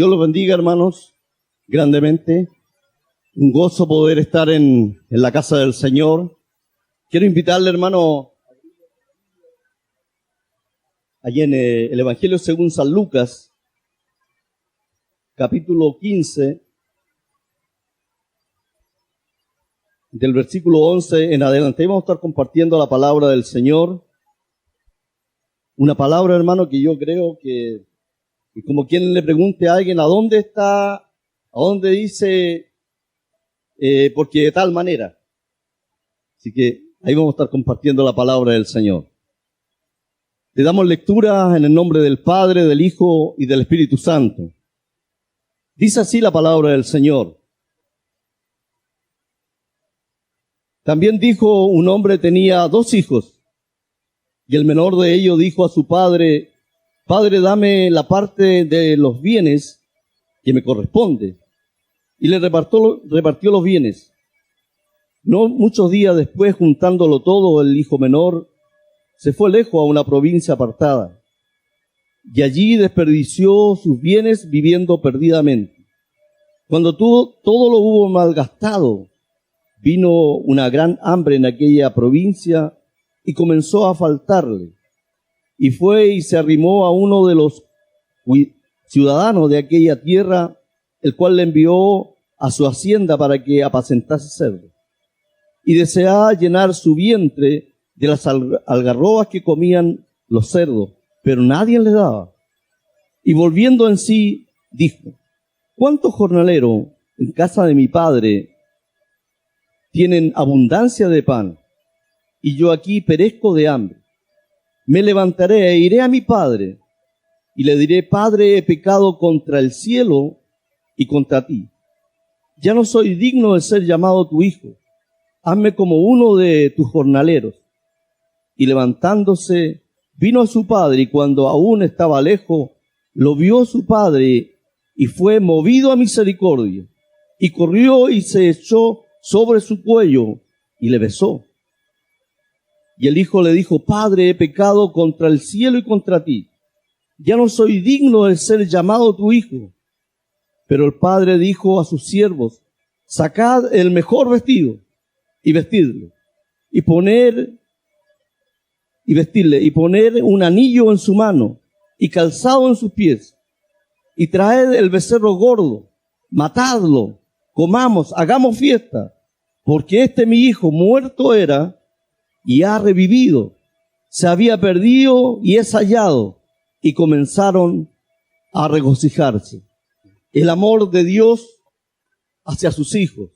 Dios los bendiga, hermanos, grandemente. Un gozo poder estar en la casa del Señor. Quiero invitarle, hermano, allí en el Evangelio según San Lucas, capítulo 15, del versículo 11 en adelante. Vamos a estar compartiendo la palabra del Señor. Una palabra, hermano, que yo creo que como quien le pregunte a alguien, ¿a dónde está? ¿A dónde dice? Porque de tal manera. Así que ahí vamos a estar compartiendo la palabra del Señor. Le damos lectura en el nombre del Padre, del Hijo y del Espíritu Santo. Dice así la palabra del Señor. También dijo: un hombre tenía 2 hijos, y el menor de ellos dijo a su padre: Padre, dame la parte de los bienes que me corresponde. Y le repartió los bienes. No muchos días después, juntándolo todo, el hijo menor se fue lejos a una provincia apartada, y allí desperdició sus bienes viviendo perdidamente. Cuando todo lo hubo malgastado, vino una gran hambre en aquella provincia y comenzó a faltarle. Y fue y se arrimó a uno de los ciudadanos de aquella tierra, el cual le envió a su hacienda para que apacentase cerdos. Y deseaba llenar su vientre de las algarrobas que comían los cerdos, pero nadie le daba. Y volviendo en sí, dijo: ¿cuántos jornaleros en casa de mi padre tienen abundancia de pan, y yo aquí perezco de hambre? Me levantaré e iré a mi padre, y le diré: Padre, he pecado contra el cielo y contra ti. Ya no soy digno de ser llamado tu hijo. Hazme como uno de tus jornaleros. Y levantándose, vino a su padre, y cuando aún estaba lejos, lo vio su padre, y fue movido a misericordia, y corrió y se echó sobre su cuello, y le besó. Y el hijo le dijo: Padre, he pecado contra el cielo y contra ti. Ya no soy digno de ser llamado tu hijo. Pero el padre dijo a sus siervos: sacad el mejor vestido y vestidle, y vestirle, y poner un anillo en su mano y calzado en sus pies, y traed el becerro gordo, matadlo, comamos, hagamos fiesta, porque mi hijo muerto era y ha revivido, se había perdido y es hallado. Y comenzaron a regocijarse. El amor de Dios hacia sus hijos.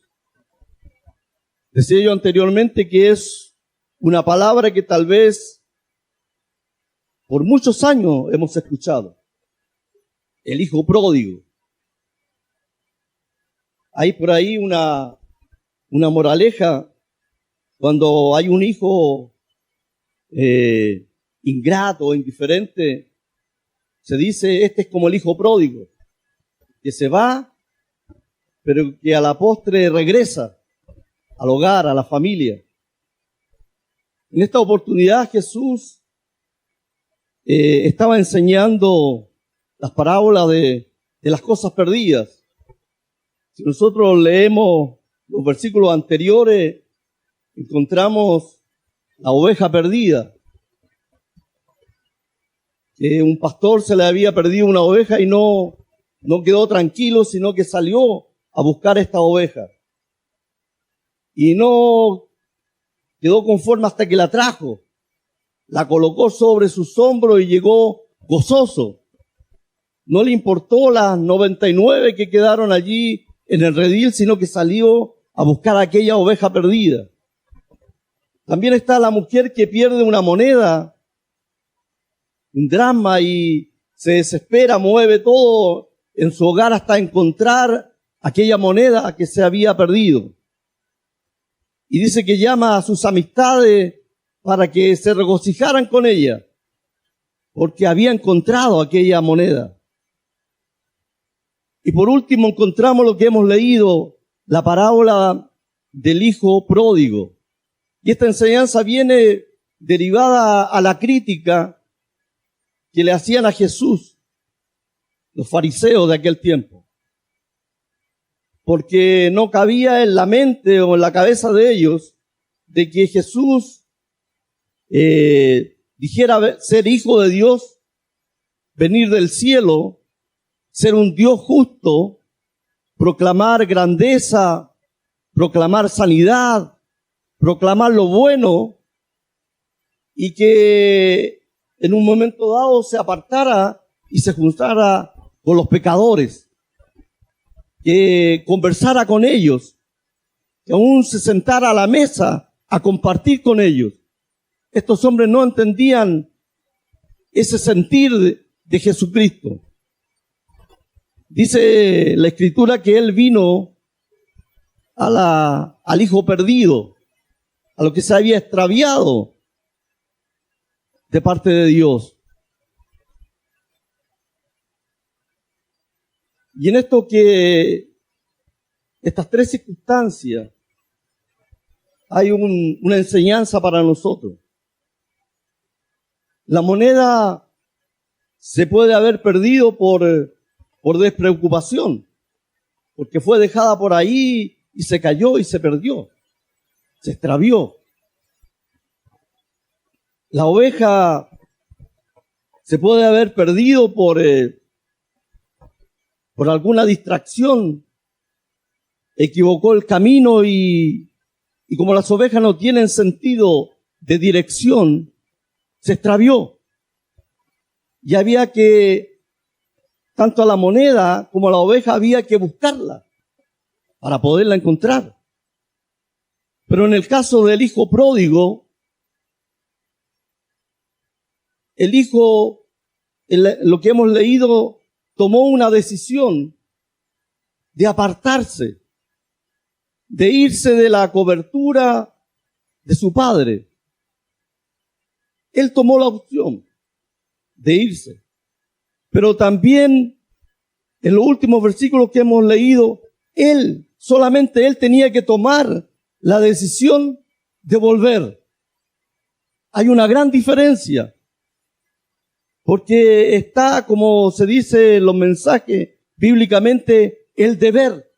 Decía yo anteriormente que es una palabra que tal vez por muchos años hemos escuchado. El hijo pródigo. Hay por ahí una moraleja. Cuando hay un hijo ingrato o indiferente, se dice: este es como el hijo pródigo, que se va, pero que a la postre regresa al hogar, a la familia. En esta oportunidad Jesús estaba enseñando las parábolas de las cosas perdidas. Si nosotros leemos los versículos anteriores, encontramos la oveja perdida. Que un pastor se le había perdido una oveja y no quedó tranquilo, sino que salió a buscar esta oveja. Y no quedó conforme hasta que la trajo. La colocó sobre sus hombros y llegó gozoso. No le importó las 99 que quedaron allí en el redil, sino que salió a buscar aquella oveja perdida. También está la mujer que pierde una moneda, un drama, y se desespera, mueve todo en su hogar hasta encontrar aquella moneda que se había perdido. Y dice que llama a sus amistades para que se regocijaran con ella, porque había encontrado aquella moneda. Y por último encontramos lo que hemos leído, la parábola del hijo pródigo. Y esta enseñanza viene derivada a la crítica que le hacían a Jesús. los fariseos de aquel tiempo, porque no cabía en la mente o en la cabeza de ellos de que Jesús dijera ser hijo de Dios, venir del cielo, ser un Dios justo, proclamar grandeza, proclamar sanidad, proclamar lo bueno, y que en un momento dado se apartara y se juntara con los pecadores, que conversara con ellos, que aún se sentara a la mesa a compartir con ellos. Estos hombres no entendían ese sentir de Jesucristo. Dice la Escritura que Él vino al hijo perdido, a lo que se había extraviado de parte de Dios. Y en estas tres circunstancias hay una enseñanza para nosotros. La moneda se puede haber perdido por despreocupación, porque fue dejada por ahí y se cayó y se perdió, se extravió. La oveja se puede haber perdido por alguna distracción, equivocó el camino y como las ovejas no tienen sentido de dirección, se extravió. Y había que, tanto a la moneda como a la oveja, había que buscarla para poderla encontrar. Pero en el caso del hijo pródigo, el hijo, lo que hemos leído, tomó una decisión de apartarse, de irse de la cobertura de su padre. Él tomó la opción de irse. Pero también en los últimos versículos que hemos leído, solamente él tenía que tomar la decisión de volver. Hay una gran diferencia. Porque está, como se dice en los mensajes bíblicamente, el deber.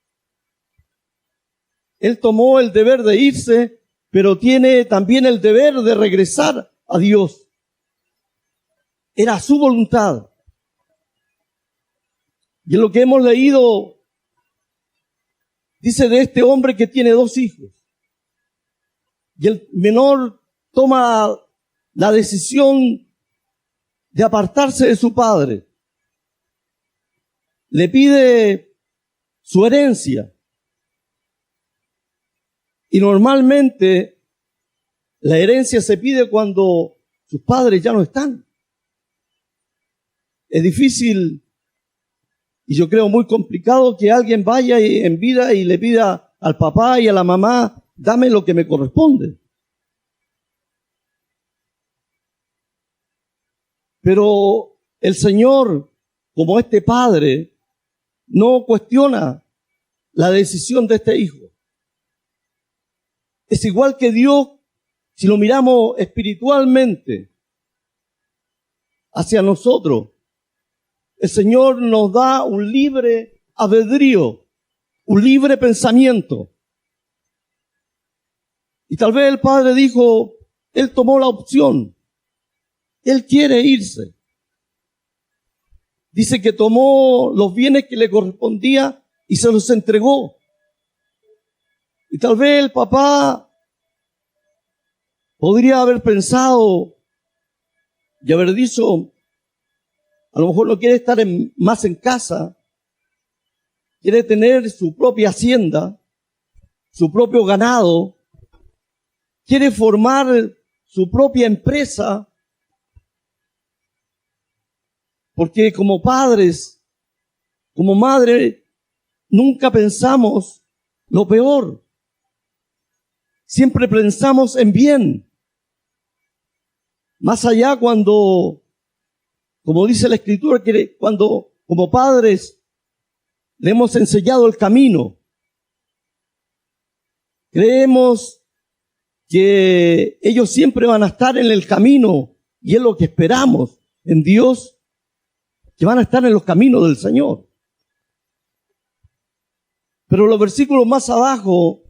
Él tomó el deber de irse, pero tiene también el deber de regresar a Dios. Era su voluntad. Y en lo que hemos leído, dice de este hombre que tiene 2 hijos. Y el menor toma la decisión de apartarse de su padre. Le pide su herencia. Y normalmente la herencia se pide cuando sus padres ya no están. Es difícil y yo creo muy complicado que alguien vaya en vida y le pida al papá y a la mamá, dame lo que me corresponde. Pero el Señor, como este padre, no cuestiona la decisión de este hijo. Es igual que Dios, si lo miramos espiritualmente hacia nosotros. El Señor nos da un libre albedrío, un libre pensamiento. Y tal vez el padre dijo, él tomó la opción. Él quiere irse. Dice que tomó los bienes que le correspondía y se los entregó. Y tal vez el papá podría haber pensado y haber dicho, a lo mejor no quiere estar más en casa, quiere tener su propia hacienda, su propio ganado, quiere formar su propia empresa, porque como padres, como madre, nunca pensamos lo peor. Siempre pensamos en bien. Más allá cuando, como dice la Escritura, que cuando como padres le hemos enseñado el camino, creemos que ellos siempre van a estar en el camino y es lo que esperamos en Dios. que van a estar en los caminos del Señor. Pero los versículos más abajo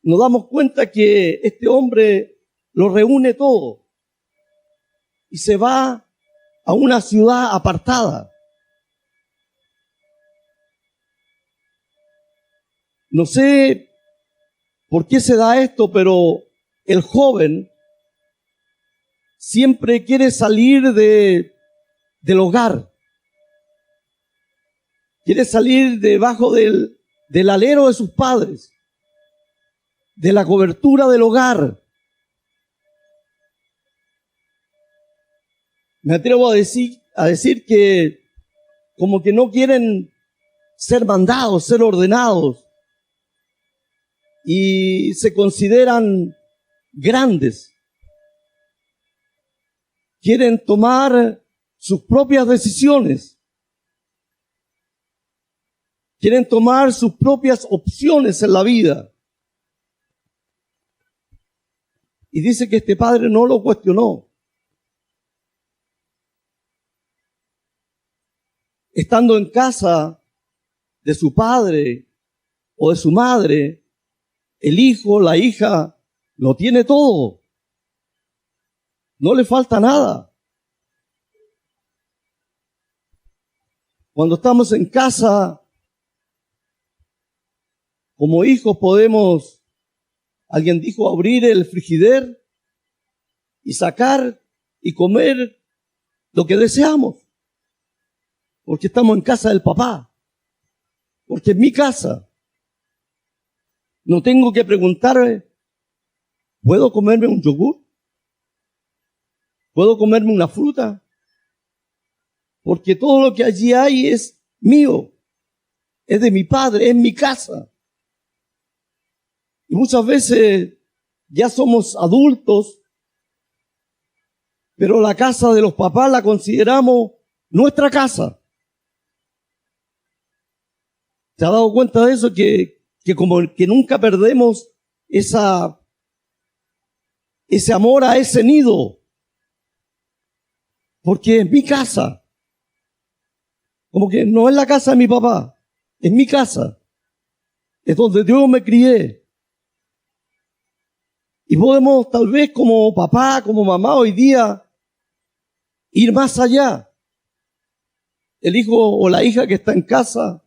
nos damos cuenta que este hombre lo reúne todo y se va a una ciudad apartada. No sé por qué se da esto, pero el joven siempre quiere salir del hogar. Quiere salir debajo del alero de sus padres, de la cobertura del hogar. Me atrevo a decir que como que no quieren ser mandados, ser ordenados, y se consideran grandes. Quieren tomar sus propias decisiones. Quieren tomar sus propias opciones en la vida. Y dice que este padre no lo cuestionó. Estando en casa de su padre o de su madre, el hijo, la hija, lo tiene todo. No le falta nada. Cuando estamos en casa, como hijos podemos, alguien dijo, abrir el frigider y sacar y comer lo que deseamos. Porque estamos en casa del papá. Porque es mi casa. No tengo que preguntarme, ¿puedo comerme un yogur? ¿Puedo comerme una fruta? Porque todo lo que allí hay es mío. Es de mi padre, es mi casa. Y muchas veces ya somos adultos, pero la casa de los papás la consideramos nuestra casa. ¿Se ha dado cuenta de eso? Que como que nunca perdemos ese amor a ese nido. Porque es mi casa. Como que no es la casa de mi papá, es mi casa. Es donde yo me crié. Y podemos tal vez como papá, como mamá hoy día, ir más allá. El hijo o la hija que está en casa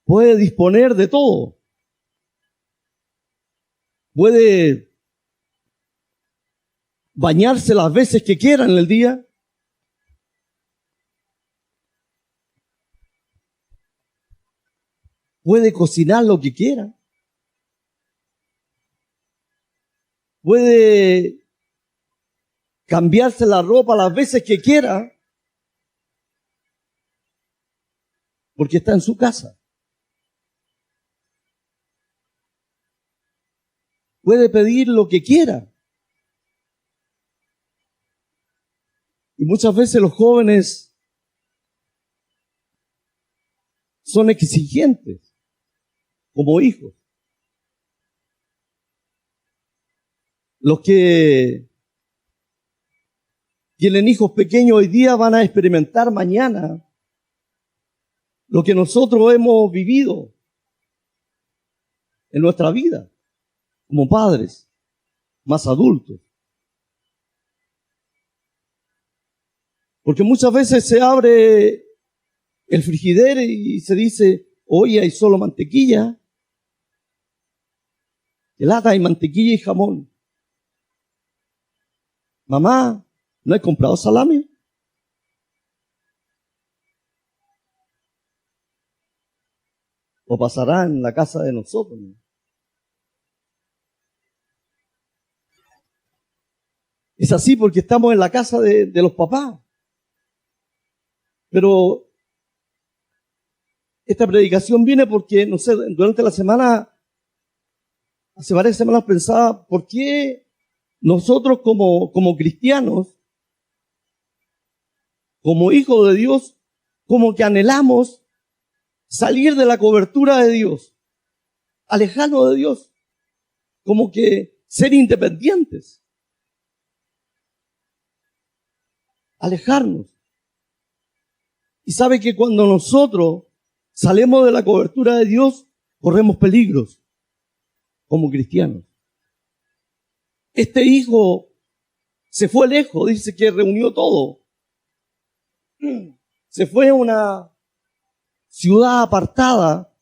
puede disponer de todo. Puede bañarse las veces que quiera en el día. Puede cocinar lo que quiera. Puede cambiarse la ropa las veces que quiera. Porque está en su casa. Puede pedir lo que quiera. Y muchas veces los jóvenes son exigentes como hijos. Los que tienen hijos pequeños hoy día van a experimentar mañana lo que nosotros hemos vivido en nuestra vida como padres, más adultos. Porque muchas veces se abre el frigider y se dice, hoy hay solo mantequilla, que lata hay mantequilla y jamón. Mamá, ¿no he comprado salami? O pasará en la casa de nosotros, ¿no? Es así porque estamos en la casa de los papás. Pero esta predicación viene porque, no sé, durante la semana, hace varias semanas pensaba, ¿por qué nosotros como cristianos, como hijos de Dios, como que anhelamos salir de la cobertura de Dios, alejarnos de Dios, como que ser independientes? alejarnos. Y sabe que cuando nosotros salimos de la cobertura de Dios, corremos peligros como cristianos. Este hijo se fue lejos, dice que reunió todo. Se fue a una ciudad apartada.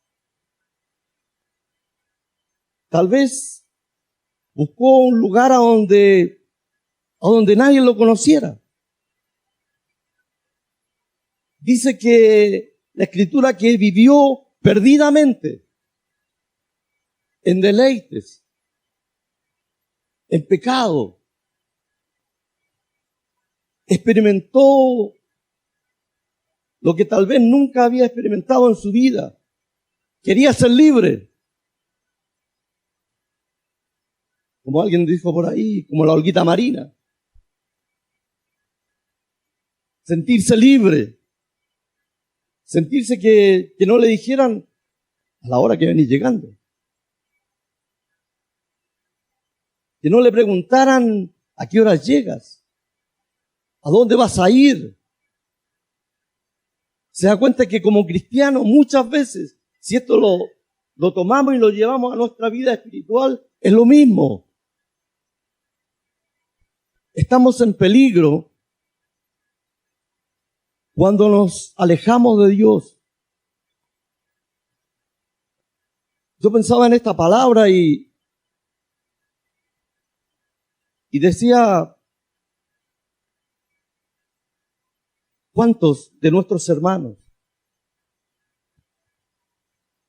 Tal vez buscó un lugar a donde nadie lo conociera. Dice que la Escritura que vivió perdidamente en deleites, en pecado, experimentó lo que tal vez nunca había experimentado en su vida. Quería ser libre. Como alguien dijo por ahí, como la Olguita Marina. Sentirse libre. Sentirse que no le dijeran a la hora que venís llegando. Que no le preguntaran a qué hora llegas. ¿A dónde vas a ir? Se da cuenta que como cristianos muchas veces, si esto lo tomamos y lo llevamos a nuestra vida espiritual, es lo mismo. Estamos en peligro cuando nos alejamos de Dios. Yo pensaba en esta palabra y decía, ¿cuántos de nuestros hermanos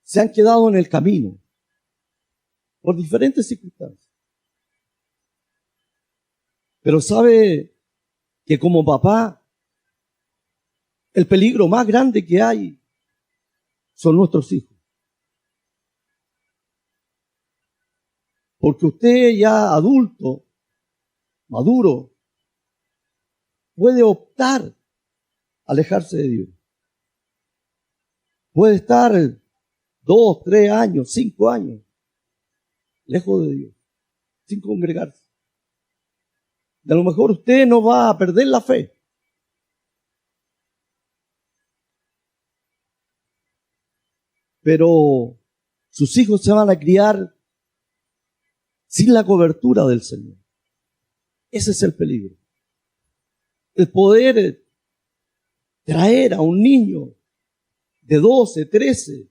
se han quedado en el camino por diferentes circunstancias? Pero sabe que como papá, el peligro más grande que hay son nuestros hijos. Porque usted ya adulto, maduro, puede optar a alejarse de Dios. Puede estar 2, 3 años, 5 años lejos de Dios, sin congregarse. Y a lo mejor usted no va a perder la fe. Pero sus hijos se van a criar sin la cobertura del Señor. Ese es el peligro. El poder traer a un niño de 12, 13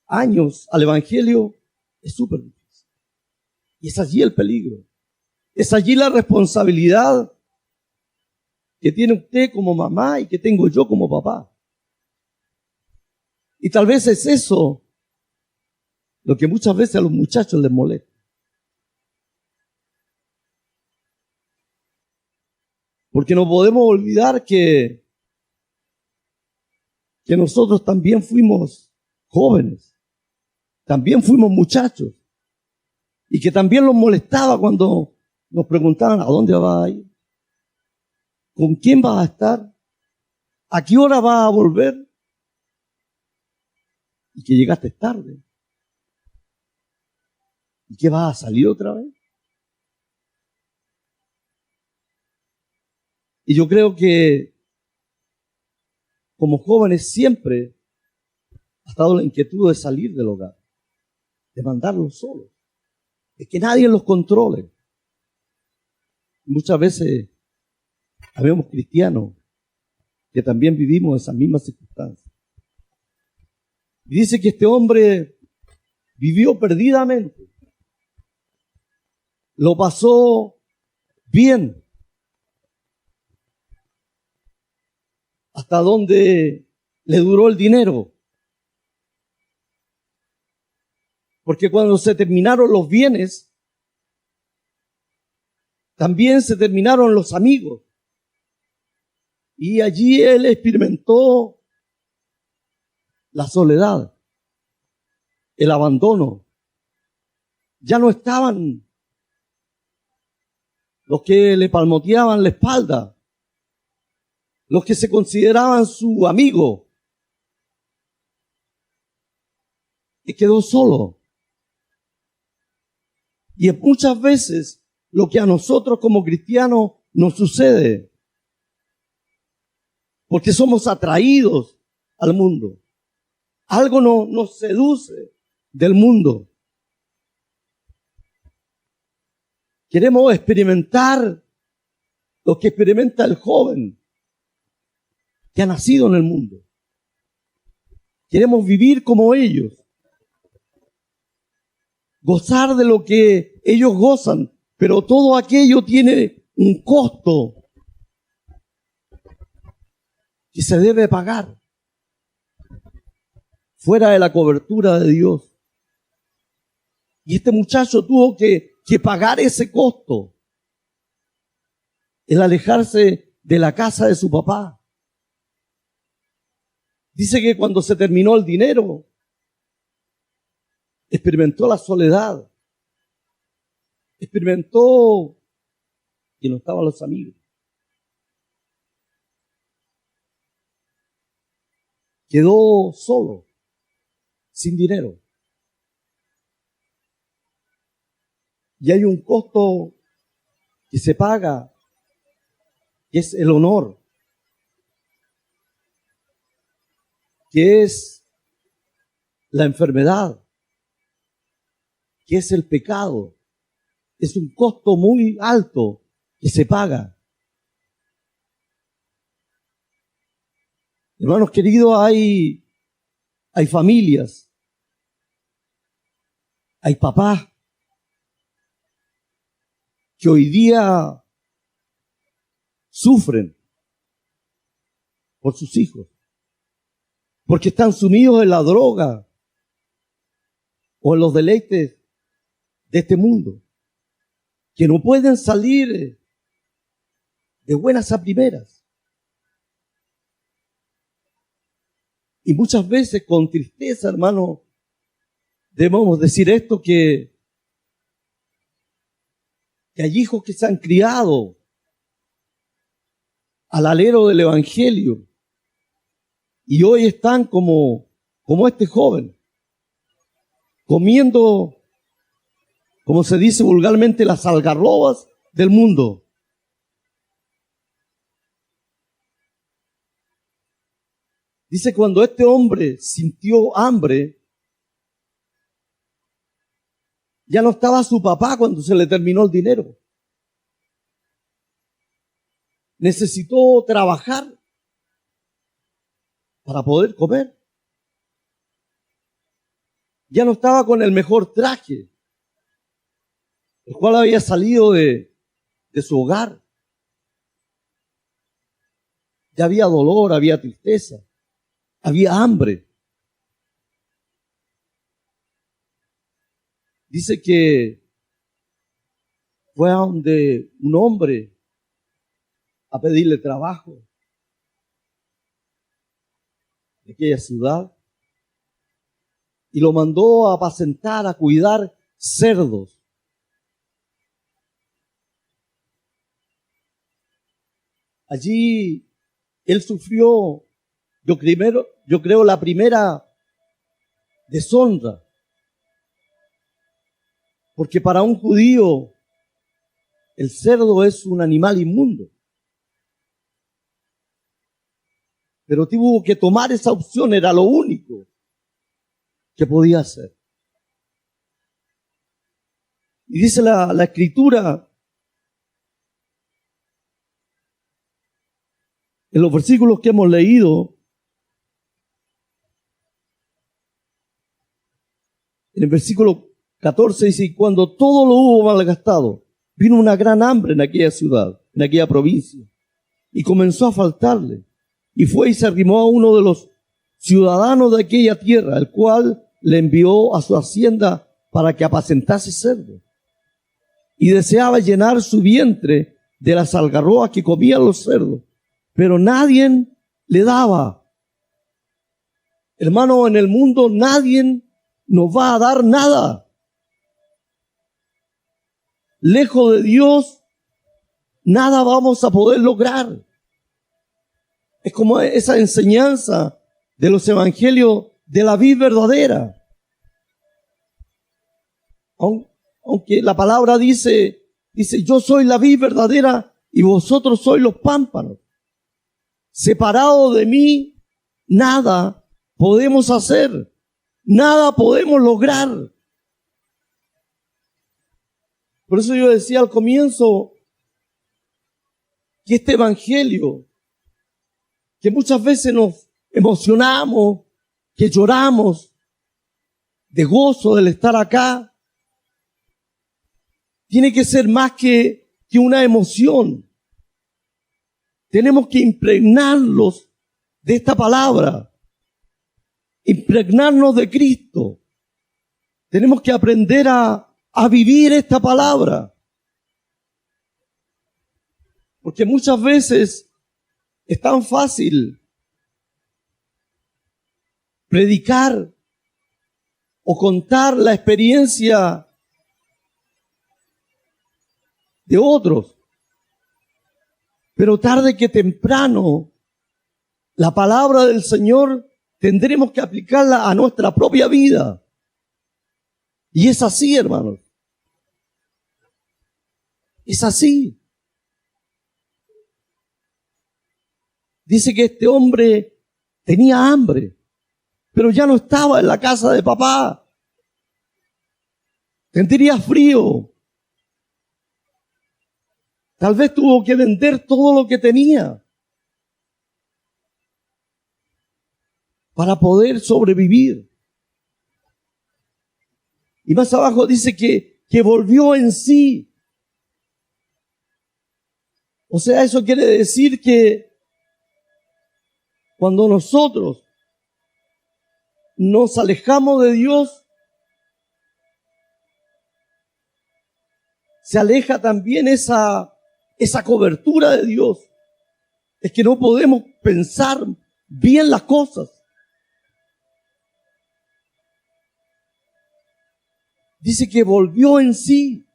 años al Evangelio es súper difícil. Y es allí el peligro. Es allí la responsabilidad que tiene usted como mamá y que tengo yo como papá. Y tal vez es eso lo que muchas veces a los muchachos les molesta. Porque no podemos olvidar que nosotros también fuimos jóvenes, también fuimos muchachos, y que también los molestaba cuando nos preguntaban ¿a dónde vas a ir? ¿Con quién vas a estar? ¿A qué hora vas a volver? Y que llegaste tarde. ¿Y que vas a salir otra vez? Y yo creo que como jóvenes siempre ha estado la inquietud de salir del hogar, de mandarlos solos, de que nadie los controle. Muchas veces habemos cristianos que también vivimos esas mismas circunstancias. Y dice que este hombre vivió perdidamente, lo pasó bien, hasta donde le duró el dinero. Porque cuando se terminaron los bienes, también se terminaron los amigos. Y allí él experimentó la soledad, el abandono. Ya no estaban los que le palmoteaban la espalda, los que se consideraban su amigo. Y quedó solo. Y es muchas veces lo que a nosotros como cristianos nos sucede. porque somos atraídos al mundo. Algo nos seduce del mundo. Queremos experimentar lo que experimenta el joven que ha nacido en el mundo. Queremos vivir como ellos, gozar de lo que ellos gozan, pero todo aquello tiene un costo que se debe pagar fuera de la cobertura de Dios. Y este muchacho tuvo que pagar ese costo, el alejarse de la casa de su papá. Dice que cuando se terminó el dinero, experimentó la soledad, experimentó que no estaban los amigos. Quedó solo, sin dinero. Y hay un costo que se paga, que es el honor, que es la enfermedad, que es el pecado. Es un costo muy alto que se paga. Hermanos queridos, hay familias, hay papás que hoy día sufren por sus hijos, porque están sumidos en la droga o en los deleites de este mundo, que no pueden salir de buenas a primeras. Y muchas veces con tristeza, hermano, debemos decir esto, que hay hijos que se han criado al alero del Evangelio y hoy están como este joven, comiendo, como se dice vulgarmente, las algarrobas del mundo. Dice, cuando este hombre sintió hambre, ya no estaba su papá cuando se le terminó el dinero. Necesitó trabajar para poder comer. Ya no estaba con el mejor traje, el cual había salido de su hogar. Ya había dolor, había tristeza, había hambre. Dice que fue a donde un hombre a pedirle trabajo de aquella ciudad y lo mandó a apacentar, a cuidar cerdos. Allí él sufrió, yo creo, la primera deshonra, porque para un judío el cerdo es un animal inmundo. Pero tuvo que tomar esa opción, era lo único que podía hacer. Y dice la Escritura, en los versículos que hemos leído, en el versículo 14 dice, y cuando todo lo hubo malgastado, vino una gran hambre en aquella ciudad, en aquella provincia, y comenzó a faltarle. Y fue y se arrimó a uno de los ciudadanos de aquella tierra, el cual le envió a su hacienda para que apacentase cerdos. Y deseaba llenar su vientre de las algarrobas que comían los cerdos, pero nadie le daba. Hermano, en el mundo nadie nos va a dar nada. Lejos de Dios, nada vamos a poder lograr. Es como esa enseñanza de los evangelios de la vid verdadera. Aunque la palabra dice, yo soy la vid verdadera y vosotros sois los pámpanos. separado de mí, nada podemos hacer, nada podemos lograr. Por eso yo decía al comienzo que este evangelio, que muchas veces nos emocionamos, que lloramos de gozo del estar acá, tiene que ser más que una emoción. Tenemos que impregnarlos de esta palabra, impregnarnos de Cristo. Tenemos que aprender a vivir esta palabra. Porque muchas veces es tan fácil predicar o contar la experiencia de otros. Pero tarde que temprano, la palabra del Señor tendremos que aplicarla a nuestra propia vida. Y es así, hermanos. Es así. Dice que este hombre tenía hambre, pero ya no estaba en la casa de papá. Tendría frío. Tal vez tuvo que vender todo lo que tenía para poder sobrevivir. Y más abajo dice que volvió en sí. O sea, eso quiere decir que cuando nosotros nos alejamos de Dios, se aleja también esa cobertura de Dios. Es que no podemos pensar bien las cosas. Dice que volvió en sí.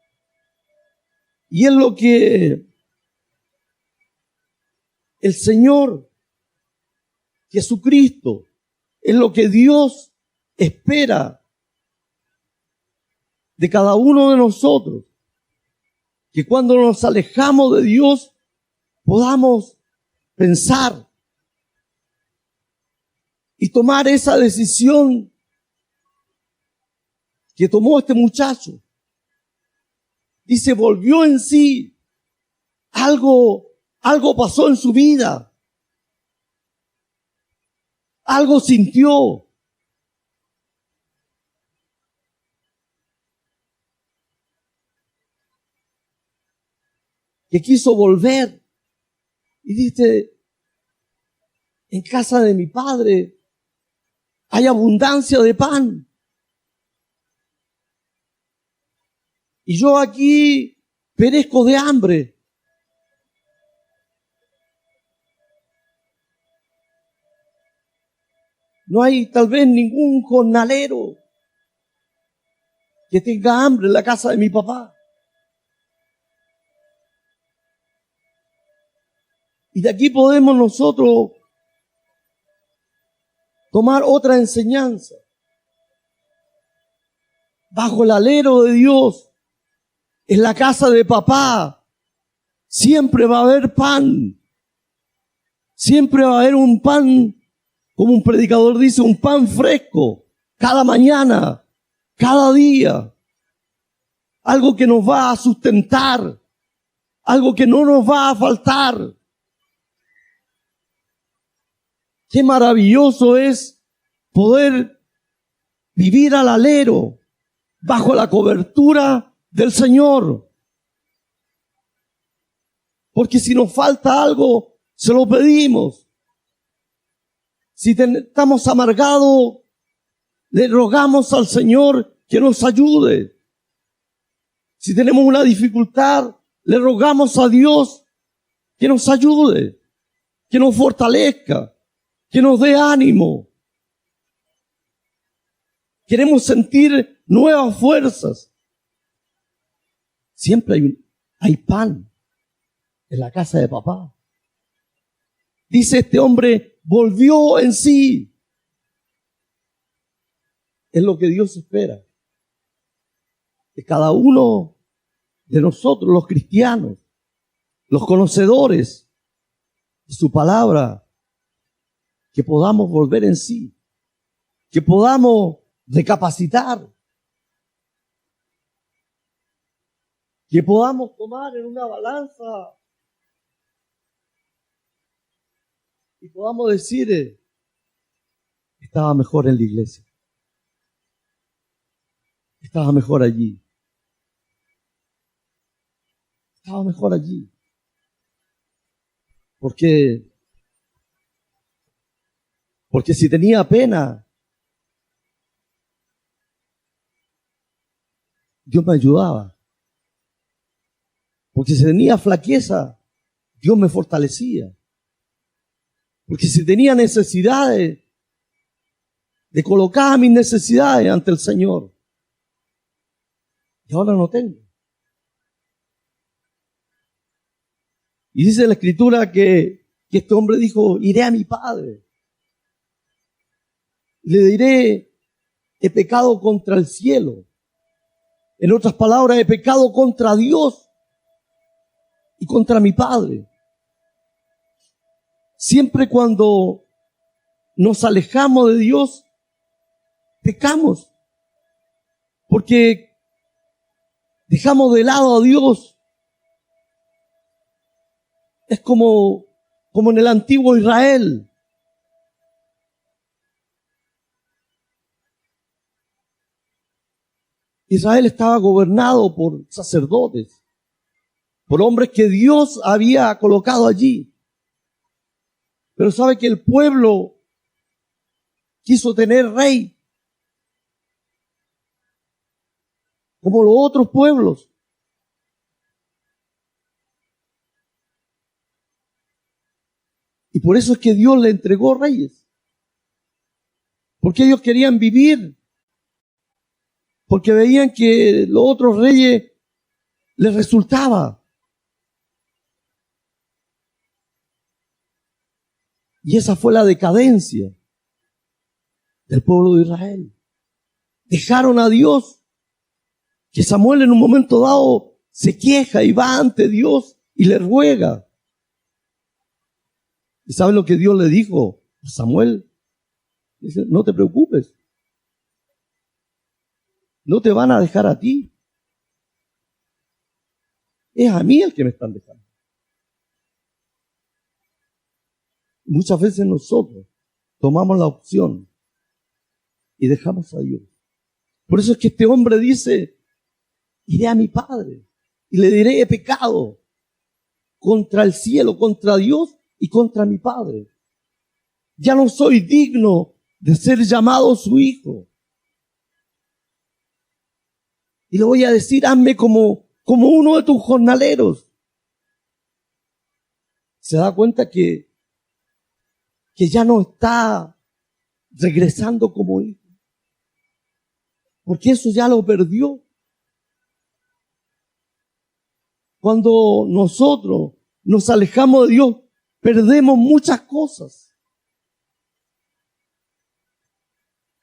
Y es lo que el Señor Jesucristo, es lo que Dios espera de cada uno de nosotros. Que cuando nos alejamos de Dios podamos pensar y tomar esa decisión que tomó este muchacho. Dice, volvió en sí. Algo pasó en su vida. Algo sintió. Que quiso volver. Y dice, en casa de mi padre hay abundancia de pan. Y yo aquí perezco de hambre. No hay tal vez ningún jornalero que tenga hambre en la casa de mi papá. Y de aquí podemos nosotros tomar otra enseñanza. Bajo el alero de Dios, en la casa de papá, siempre va a haber pan. Siempre va a haber un pan, como un predicador dice, un pan fresco, cada mañana, cada día. Algo que nos va a sustentar, algo que no nos va a faltar. Qué maravilloso es poder vivir al alero, bajo la cobertura del Señor. Porque si nos falta algo, se lo pedimos. Si estamos amargados, le rogamos al Señor que nos ayude. Si tenemos una dificultad, le rogamos a Dios que nos ayude, que nos fortalezca, que nos dé ánimo. Queremos sentir nuevas fuerzas. Siempre hay pan en la casa de papá. Dice este hombre, volvió en sí. Es lo que Dios espera. Que cada uno de nosotros, los cristianos, los conocedores de su palabra, que podamos volver en sí, que podamos recapacitar, que podamos tomar en una balanza y podamos decir, estaba mejor en la iglesia, estaba mejor allí, estaba mejor allí. Porque si tenía pena, Dios me ayudaba. Porque si tenía flaqueza, Dios me fortalecía. Porque si tenía necesidades, le colocaba mis necesidades ante el Señor. Y ahora no tengo. Y dice la Escritura que este hombre dijo, iré a mi padre. Le diré, he pecado contra el cielo. En otras palabras, he pecado contra Dios y contra mi padre. Siempre cuando nos alejamos de Dios, pecamos. Porque dejamos de lado a Dios. Es como en el antiguo Israel. Israel estaba gobernado por sacerdotes, por hombres que Dios había colocado allí. Pero sabe que el pueblo quiso tener rey, como los otros pueblos. Y por eso es que Dios le entregó reyes. Porque ellos querían vivir. Porque veían que los otros reyes les resultaba. Y esa fue la decadencia del pueblo de Israel. Dejaron a Dios, que Samuel en un momento dado se queja y va ante Dios y le ruega. ¿Y sabe lo que Dios le dijo a Samuel? Dice, no te preocupes. No te van a dejar a ti. Es a mí el que me están dejando. Muchas veces nosotros tomamos la opción y dejamos a Dios. Por eso es que este hombre dice, iré a mi padre y le diré, he pecado contra el cielo, contra Dios y contra mi padre. Ya no soy digno de ser llamado su hijo. Y le voy a decir, hazme como uno de tus jornaleros. Se da cuenta que ya no está regresando como hijo. Porque eso ya lo perdió. Cuando nosotros nos alejamos de Dios, perdemos muchas cosas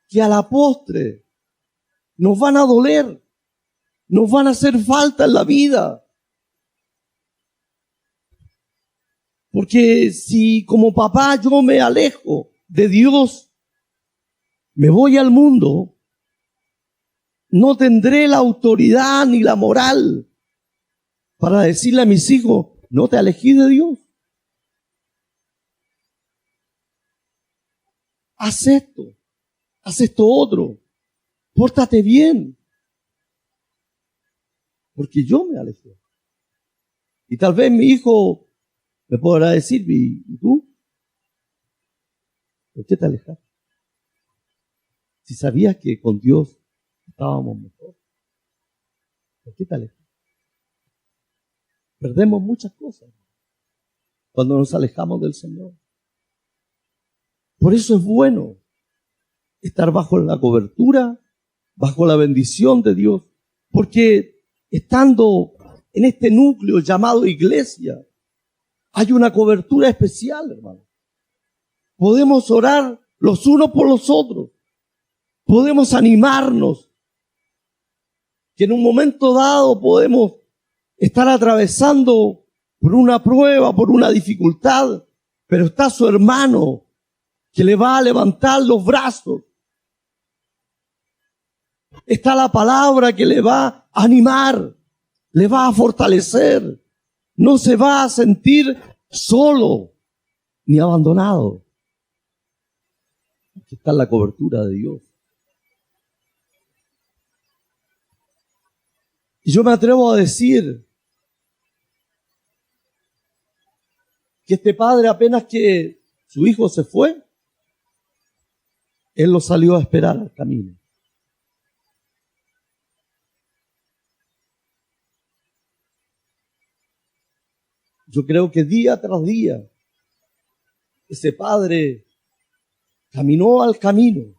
que a la postre nos van a doler, nos van a hacer falta en la vida. Porque si como papá yo me alejo de Dios, me voy al mundo, no tendré la autoridad ni la moral para decirle a mis hijos, no te alejes de Dios. Haz esto otro, pórtate bien. Porque yo me alejé. Y tal vez mi hijo me podrá decir, ¿y tú? ¿Por qué te alejaste? Si sabías que con Dios estábamos mejor. ¿Por qué te alejaste? Perdemos muchas cosas cuando nos alejamos del Señor. Por eso es bueno estar bajo la cobertura, bajo la bendición de Dios, porque estando en este núcleo llamado iglesia, hay una cobertura especial, hermano. Podemos orar los unos por los otros. Podemos animarnos. Que en un momento dado podemos estar atravesando por una prueba, por una dificultad, pero está su hermano que le va a levantar los brazos. Está la palabra que le va a animar, le va a fortalecer. No se va a sentir solo ni abandonado. Aquí está la cobertura de Dios. Y yo me atrevo a decir que este padre, apenas que su hijo se fue, él lo salió a esperar al camino. Yo creo que día tras día, ese padre caminó al camino,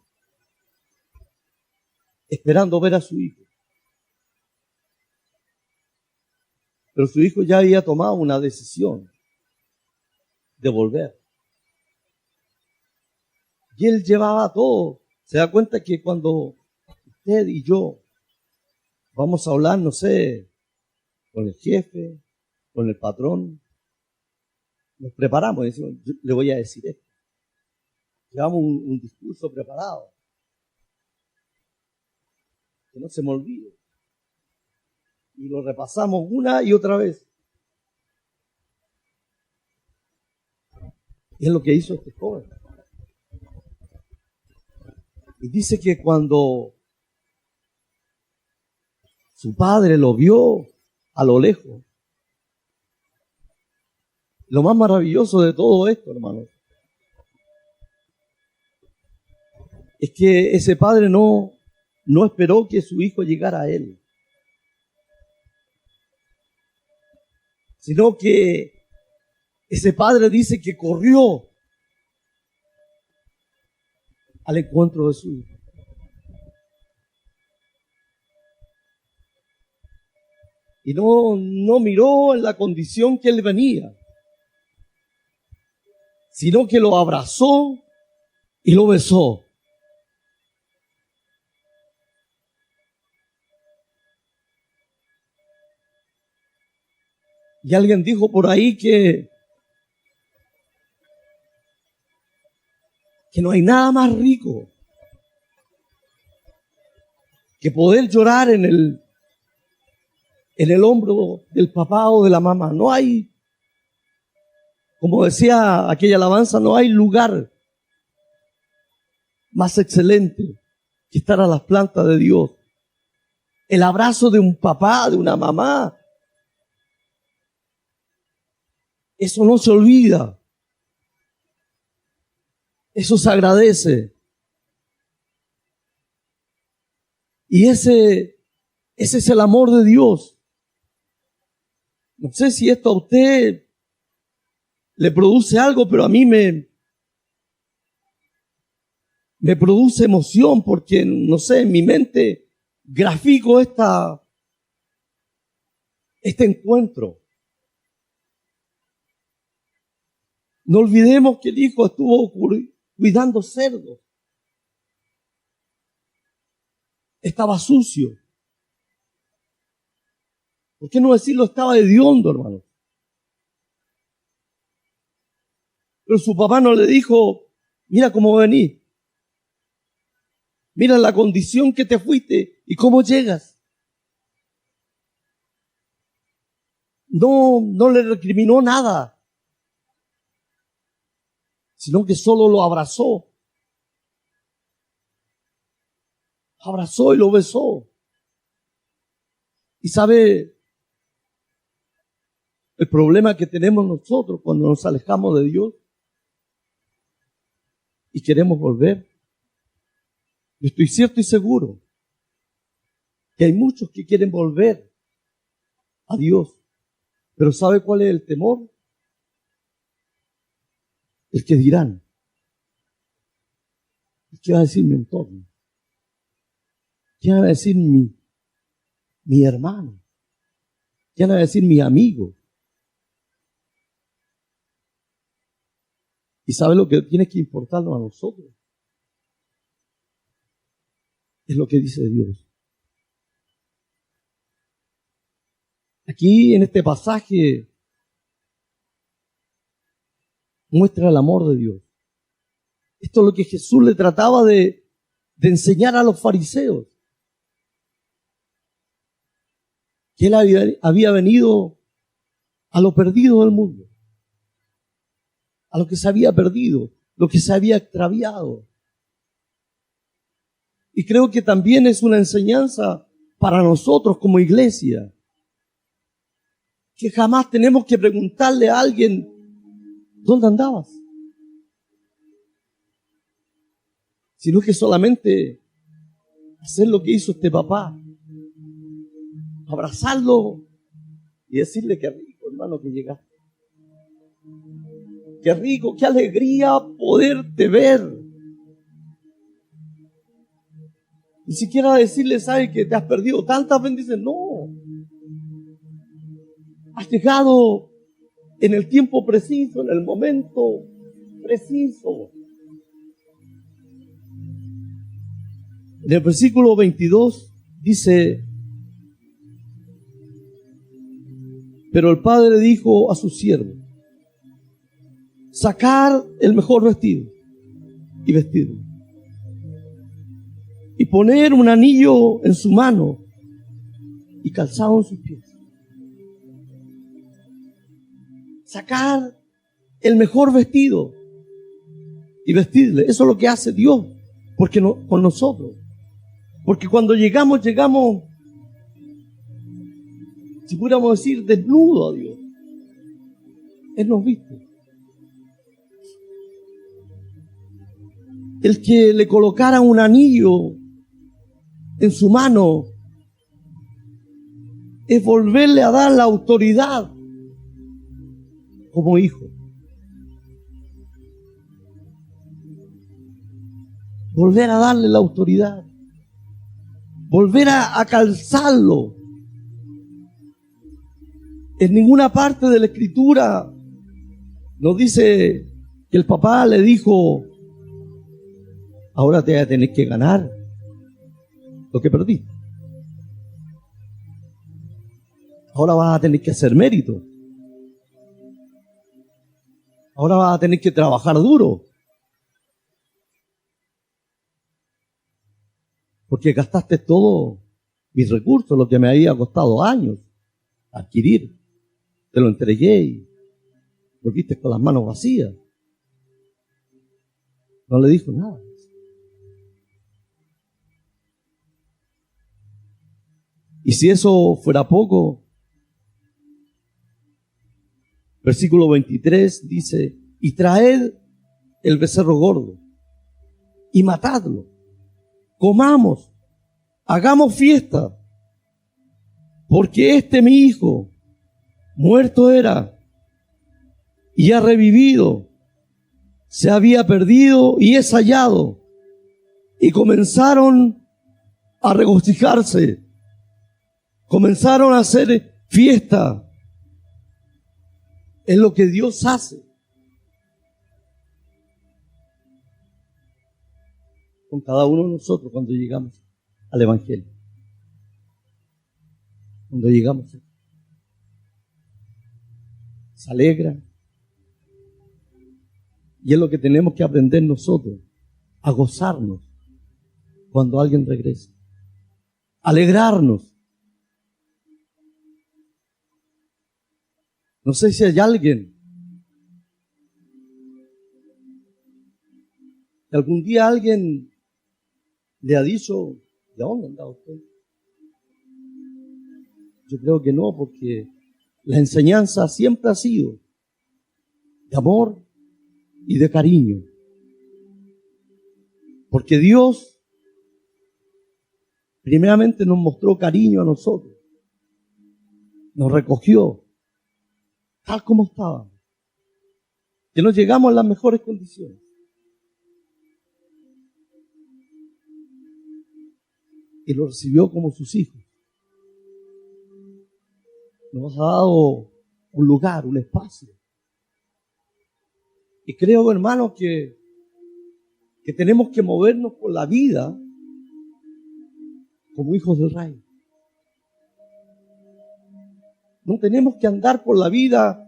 esperando ver a su hijo. Pero su hijo ya había tomado una decisión de volver. Y él llevaba todo. Se da cuenta que cuando usted y yo vamos a hablar, no sé, con el jefe, con el patrón, nos preparamos y decimos, yo le voy a decir esto. Llevamos un discurso preparado. Que no se me olvide. Y lo repasamos una y otra vez. Y es lo que hizo este joven. Y dice que cuando su padre lo vio a lo lejos, lo más maravilloso de todo esto, hermanos, es que ese padre no esperó que su hijo llegara a él, sino que ese padre dice que corrió al encuentro de su hijo. Y no miró en la condición que él venía, sino que lo abrazó y lo besó. Y alguien dijo por ahí que no hay nada más rico que poder llorar en el hombro del papá o de la mamá. No hay, como decía aquella alabanza, no hay lugar más excelente que estar a las plantas de Dios. El abrazo de un papá, de una mamá, eso no se olvida. Eso se agradece. Y ese es el amor de Dios. No sé si esto a usted le produce algo, pero a mí me produce emoción porque, no sé, en mi mente grafico este encuentro. No olvidemos que el hijo estuvo cuidando cerdos. Estaba sucio. ¿Por qué no decirlo? Estaba hediondo, hermano. Pero su papá no le dijo, mira cómo venís. Mira la condición que te fuiste y cómo llegas. No le recriminó nada, sino que solo lo abrazó. Abrazó y lo besó. Y sabe, el problema que tenemos nosotros cuando nos alejamos de Dios y queremos volver. Yo estoy cierto y seguro que hay muchos que quieren volver a Dios. Pero ¿sabe cuál es el temor? El que dirán. ¿Qué va a decir mi entorno? ¿Qué va a decir mi hermano? ¿Qué van a decir mis amigos? ¿Y sabe lo que tiene que importarnos a nosotros? Es lo que dice Dios. Aquí en este pasaje muestra el amor de Dios. Esto es lo que Jesús le trataba de enseñar a los fariseos. Que él había venido a lo perdido del mundo, a lo que se había perdido, lo que se había extraviado. Y creo que también es una enseñanza para nosotros como iglesia, que jamás tenemos que preguntarle a alguien, ¿dónde andabas? Sino que solamente hacer lo que hizo este papá, abrazarlo y decirle: qué rico, hermano, que llegaste. Qué rico, qué alegría poderte ver. Ni siquiera decirle: ¿sabes que te has perdido tantas bendiciones? No. Has llegado en el tiempo preciso, en el momento preciso. En el versículo 22 dice: pero el padre dijo a su siervo: sacar el mejor vestido y vestirlo, y poner un anillo en su mano y calzado en sus pies. Sacar el mejor vestido y vestirle. Eso es lo que hace Dios porque no, con nosotros. Porque cuando llegamos, si pudiéramos decir, desnudo a Dios. Él nos viste. El que le colocara un anillo en su mano es volverle a dar la autoridad como hijo. Volver a darle la autoridad. Volver a calzarlo. En ninguna parte de la Escritura nos dice que el papá le dijo: ahora te vas a tener que ganar lo que perdiste. Ahora vas a tener que hacer mérito. Ahora vas a tener que trabajar duro. Porque gastaste todos mis recursos, lo que me había costado años adquirir. Te lo entregué y volviste con las manos vacías. No le dijo nada. Y si eso fuera poco, versículo 23 dice: y traed el becerro gordo y matadlo, comamos, hagamos fiesta, porque este mi hijo muerto era y ha revivido, se había perdido y es hallado. Y comenzaron a regocijarse, comenzaron a hacer fiesta. Es lo que Dios hace con cada uno de nosotros cuando llegamos al Evangelio. Cuando llegamos, se alegra. Y es lo que tenemos que aprender nosotros, a gozarnos cuando alguien regresa. Alegrarnos. No sé si hay alguien que algún día alguien le ha dicho: ¿de dónde anda usted? Yo creo que no, porque la enseñanza siempre ha sido de amor y de cariño. Porque Dios primeramente nos mostró cariño a nosotros. Nos recogió tal como estábamos. Que nos llegamos en las mejores condiciones. Y lo recibió como sus hijos. Nos ha dado un lugar, un espacio. Y creo, hermanos, que tenemos que movernos por la vida como hijos del Rey. No tenemos que andar por la vida,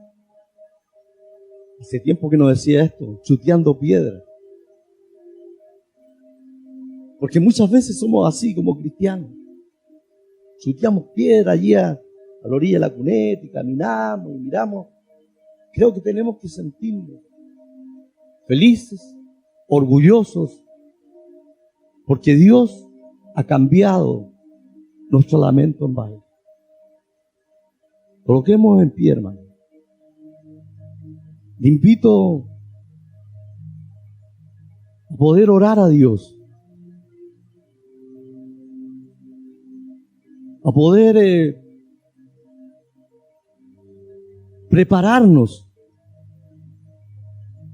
hace tiempo que nos decía esto, chuteando piedras. Porque muchas veces somos así como cristianos. Chuteamos piedra allí a la orilla de la cuneta y caminamos y miramos. Creo que tenemos que sentirnos felices, orgullosos, porque Dios ha cambiado nuestro lamento en baile. Coloquemos en pie, hermano. Le invito a poder orar a Dios, a poder prepararnos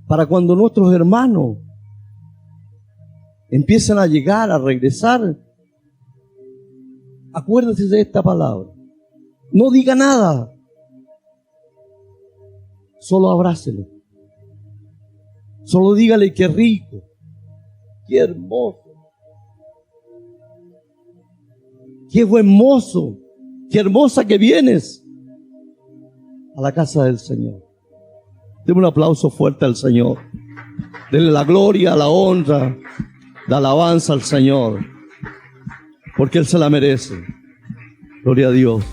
para cuando nuestros hermanos empiezan a llegar, a regresar. Acuérdese de esta palabra. No diga nada. Solo abrácelo. Solo dígale qué rico, qué hermoso, qué buen mozo, qué hermosa que vienes a la casa del Señor. Deme un aplauso fuerte al Señor. Denle la gloria, la honra, la alabanza al Señor, porque Él se la merece. Gloria a Dios.